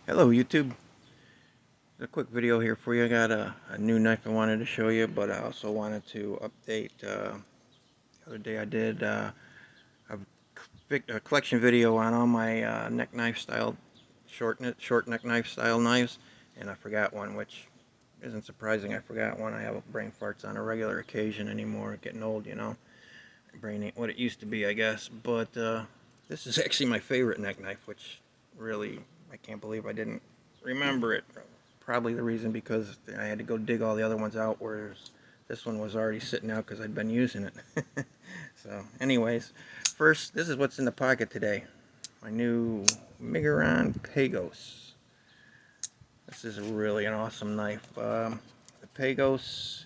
Hello YouTube. A quick video here for you. I got a new knife I wanted to show you, but I also wanted to update. The other day I did a collection video on all my neck knife style, short neck knife style knives, and I forgot one, which isn't surprising. I forgot one. I have brain farts on a regular occasion anymore. Getting old, you know. Brain ain't what it used to be, I guess. But this is actually my favorite neck knife, which really I can't believe I didn't remember it. Probably the reason because I had to go dig all the other ones out, whereas this one was already sitting out because I'd been using it. So anyways, first, this is what's in the pocket today. My new Miguron Pagos. This is really an awesome knife. The Pagos,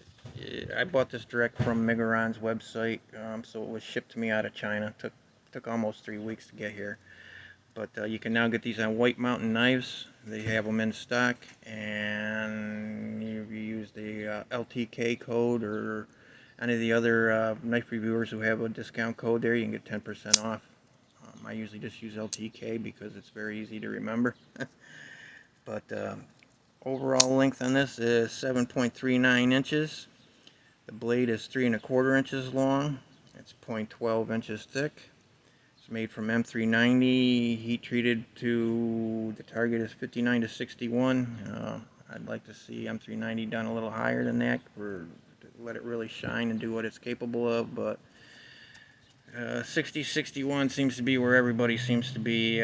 I bought this direct from Miguron's website, so it was shipped to me out of China. Took almost 3 weeks to get here. But you can now get these on White Mountain Knives. They have them in stock, and if you use the LTK code or any of the other knife reviewers who have a discount code there, you can get 10% off. I usually just use LTK because it's very easy to remember. But overall length on this is 7.39 inches. The blade is 3¼ inches long. It's 0.12 inches thick. It's made from M390, heat treated to, the target is 59 to 61. I'd like to see M390 done a little higher than that to let it really shine and do what it's capable of, but 60, 61 seems to be where everybody seems to be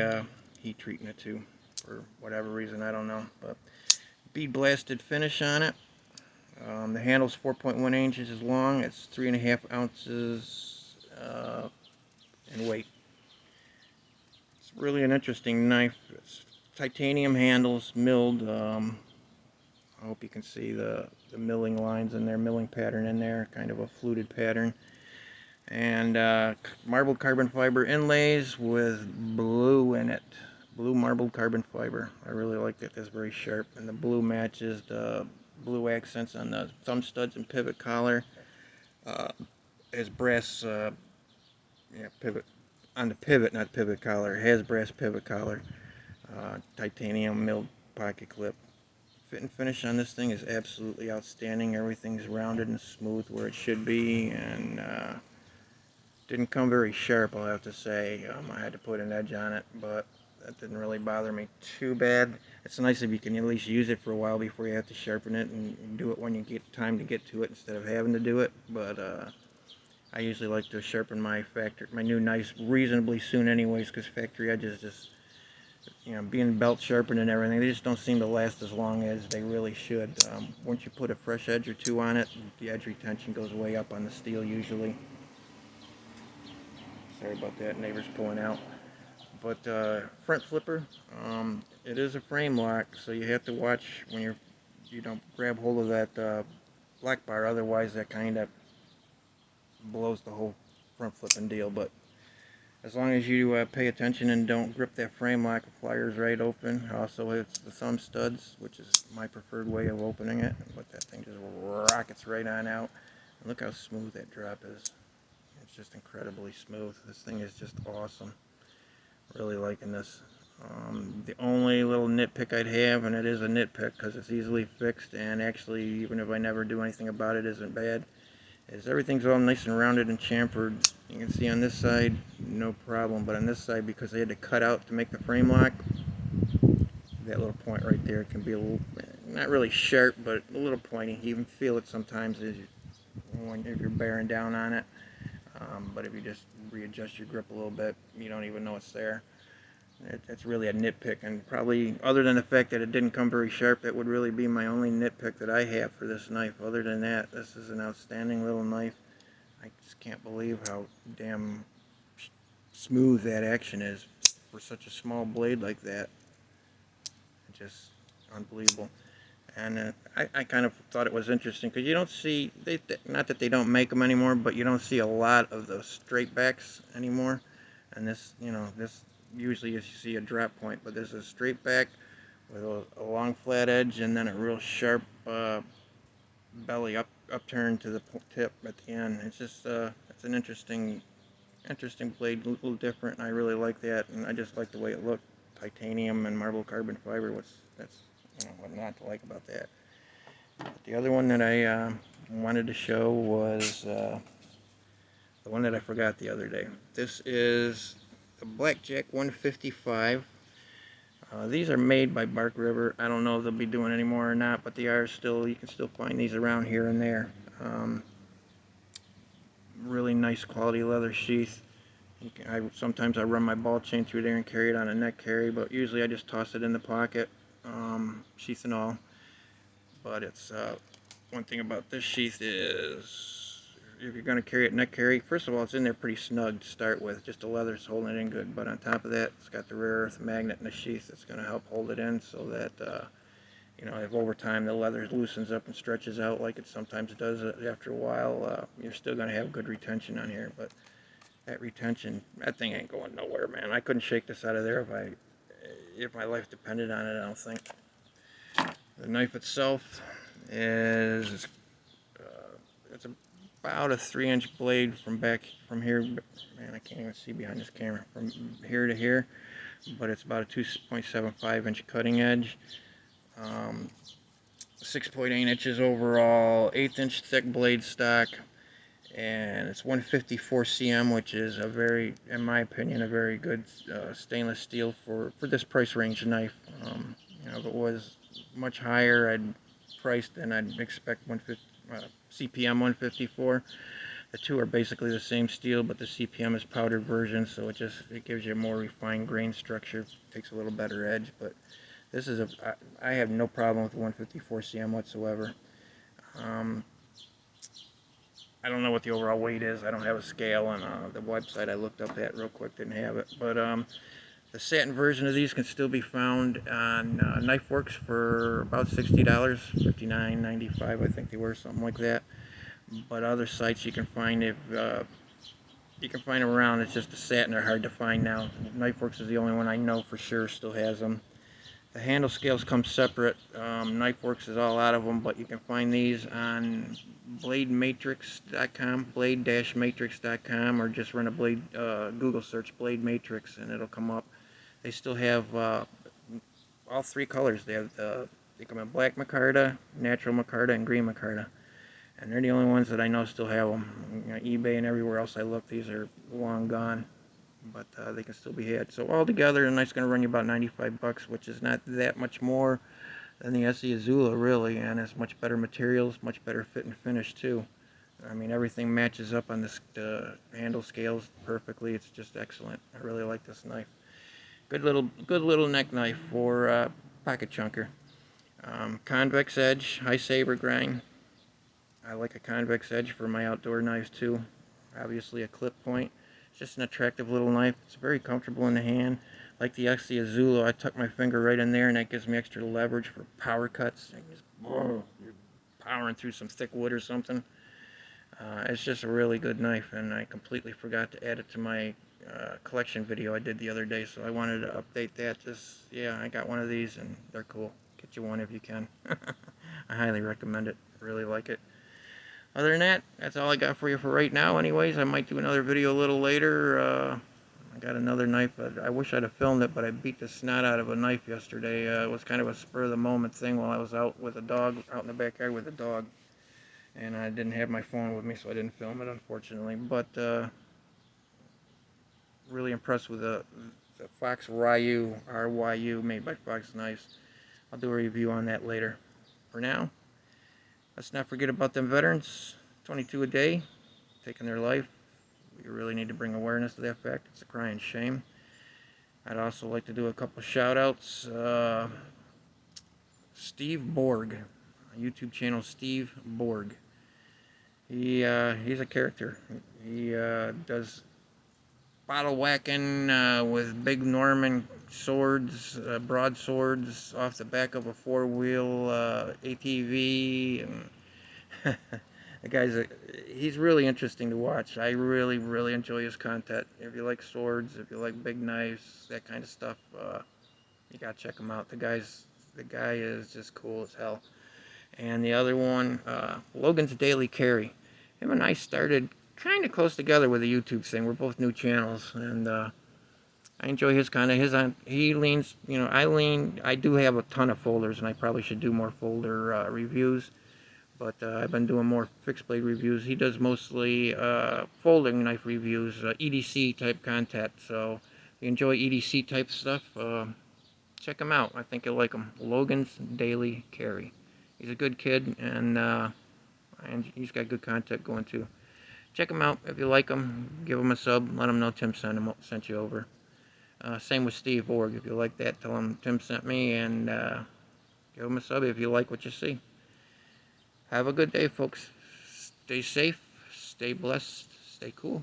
heat treating it to, for whatever reason, I don't know. But bead blasted finish on it. The handle's 4.1 inches long. It's 3½ ounces in weight. It's really an interesting knife. It's titanium handles, milled. I hope you can see the milling lines in there, milling pattern in there, kind of a fluted pattern. And marbled carbon fiber inlays with blue in it. Blue marbled carbon fiber. I really like that. That's very sharp. And the blue matches the blue accents on the thumb studs and pivot collar. Has brass pivot on the pivot, not pivot collar. It has brass pivot collar. Titanium milled pocket clip. Fit and finish on this thing is absolutely outstanding. Everything's rounded and smooth where it should be, and didn't come very sharp, I'll have to say. I had to put an edge on it, but that didn't really bother me too bad. It's nice if you can at least use it for a while before you have to sharpen it, and do it when you get time to get to it instead of having to do it. But I usually like to sharpen my new knives reasonably soon anyways, because factory edges just, being belt sharpened and everything, they just don't seem to last as long as they really should. Once you put a fresh edge or two on it, the edge retention goes way up on the steel usually. Sorry about that, neighbor's pulling out. But front flipper, it is a frame lock, so you have to watch when you don't grab hold of that black bar, otherwise that kind of blows the whole front flipping deal. But as long as you pay attention and don't grip that frame lock, it flyers right open. Also hits the thumb studs, which is my preferred way of opening it. But that thing just rockets right on out. And look how smooth that drop is. It's just incredibly smooth. This thing is just awesome. Really liking this. The only little nitpick I'd have, and it is a nitpick because it's easily fixed, and actually even if I never do anything about it, isn't bad, is everything's all nice and rounded and chamfered. You can see on this side, no problem, but on this side, because they had to cut out to make the frame lock, that little point right there can be a little, not really sharp, but a little pointy. You can feel it sometimes if you're bearing down on it. But if you just readjust your grip a little bit, you don't even know it's there. It's really a nitpick, and probably, other than the fact that it didn't come very sharp, that would really be my only nitpick that I have for this knife. Other than that, this is an outstanding little knife. I just can't believe how damn smooth that action is for such a small blade like that. Just unbelievable. And I kind of thought it was interesting because you don't see, not that they don't make them anymore, but you don't see a lot of those straight backs anymore. And this, this usually you see a drop point, but this is straight back with a long flat edge and then a real sharp belly upturn to the tip at the end. It's just it's an interesting blade, a little different, and I really like that, and I just like the way it looked. titanium and marble carbon fiber. That's what not to like about that. But the other one that I wanted to show was the one that I forgot the other day. This is the Blackjack 155. These are made by Bark River. I don't know if they'll be doing any more or not, but they are still, you can still find these around here and there. Really nice quality leather sheath. Sometimes I run my ball chain through there and carry it on a neck carry, but usually I just toss it in the pocket, sheath and all. But it's one thing about this sheath is if you're going to carry it neck carry, first of all, it's in there pretty snug to start with. Just the leather's holding it in good. But on top of that, it's got the rare earth magnet in the sheath that's going to help hold it in so that, you know, if over time the leather loosens up and stretches out like it sometimes does after a while, you're still going to have good retention on here. But that retention, that thing ain't going nowhere, man. I couldn't shake this out of there if my life depended on it, I don't think. The knife itself is it's about a 3-inch blade from here. Man, I can't even see behind this camera. From here to here, but it's about a 2.75-inch cutting edge. 6.8 inches overall, 1/8-inch thick blade stock, and it's 154 cm, which is a very, in my opinion, a very good stainless steel for this price range knife. You know, if it was much higher, I'd priced, then I'd expect CPM 154. The two are basically the same steel, but the CPM is powdered version, so it gives you a more refined grain structure, takes a little better edge. But this is I have no problem with the 154 cm whatsoever. I don't know what the overall weight is. I don't have a scale on the website I looked up at real quick, didn't have it. But the satin version of these can still be found on KnifeWorks for about $60, $59.95, I think they were, something like that. But other sites you can find, if you can find them around, it's just the satin are hard to find now. KnifeWorks is the only one I know for sure still has them. The handle scales come separate. KnifeWorks is all out of them, but you can find these on bladematrix.com, blade-matrix.com, or just run a Google search Blade Matrix and it'll come up. They still have all three colors. They come in black micarta, natural micarta, and green micarta. And they're the only ones that I know still have them. You know, eBay and everywhere else I look, these are long gone. But they can still be had. So altogether, a knife's going to run you about $95, which is not that much more than the SE Azula, really, and it's much better materials, much better fit and finish too. I mean, everything matches up on this handle scales perfectly. It's just excellent. I really like this knife. Good little neck knife for pocket chunker. Convex edge, high saber grind. I like a convex edge for my outdoor knives too. Obviously a clip point. It's just an attractive little knife. It's very comfortable in the hand. Like the XC Azula, I tuck my finger right in there and that gives me extra leverage for power cuts. You're powering through some thick wood or something. It's just a really good knife, and I completely forgot to add it to my collection video I did the other day, so I wanted to update that. Yeah, I got one of these and they're cool. Get you one if you can. I highly recommend it. I really like it. Other than that, that's all I got for you for right now. Anyways, I might do another video a little later. I got another knife. I wish I'd have filmed it, but I beat the snot out of a knife yesterday. It was kind of a spur-of-the-moment thing while I was out with a dog, out in the backyard with a dog. And I didn't have my phone with me, so I didn't film it, unfortunately. But really impressed with the Fox RYU made by Fox Knives. I'll do a review on that later. For now, let's not forget about them veterans. 22 a day, taking their life. We really need to bring awareness to that fact. It's a crying shame. I'd also like to do a couple shout-outs. Steve Borg, YouTube channel Steve Borg. He's a character. He does bottle whacking with big Norman swords, broadswords off the back of a four-wheel ATV, and he's really interesting to watch. I really enjoy his content. If you like swords, if you like big knives, that kind of stuff, you gotta check him out. The guy is just cool as hell. And the other one, Logan's Daily Carry. Him and I started kind of close together with the YouTube thing. We're both new channels, and I enjoy his kind of, he leans, I do have a ton of folders, and I probably should do more folder reviews, but I've been doing more fixed blade reviews. He does mostly folding knife reviews, EDC type content, so if you enjoy EDC type stuff, check him out. I think you'll like him. Logan's Daily Carry. He's a good kid, and he's got good content going too. Check him out. If you like him, give him a sub. Let him know Tim sent you over. Same with Steve Org. If you like that, tell him Tim sent me, and give him a sub if you like what you see. Have a good day, folks. Stay safe, stay blessed, stay cool.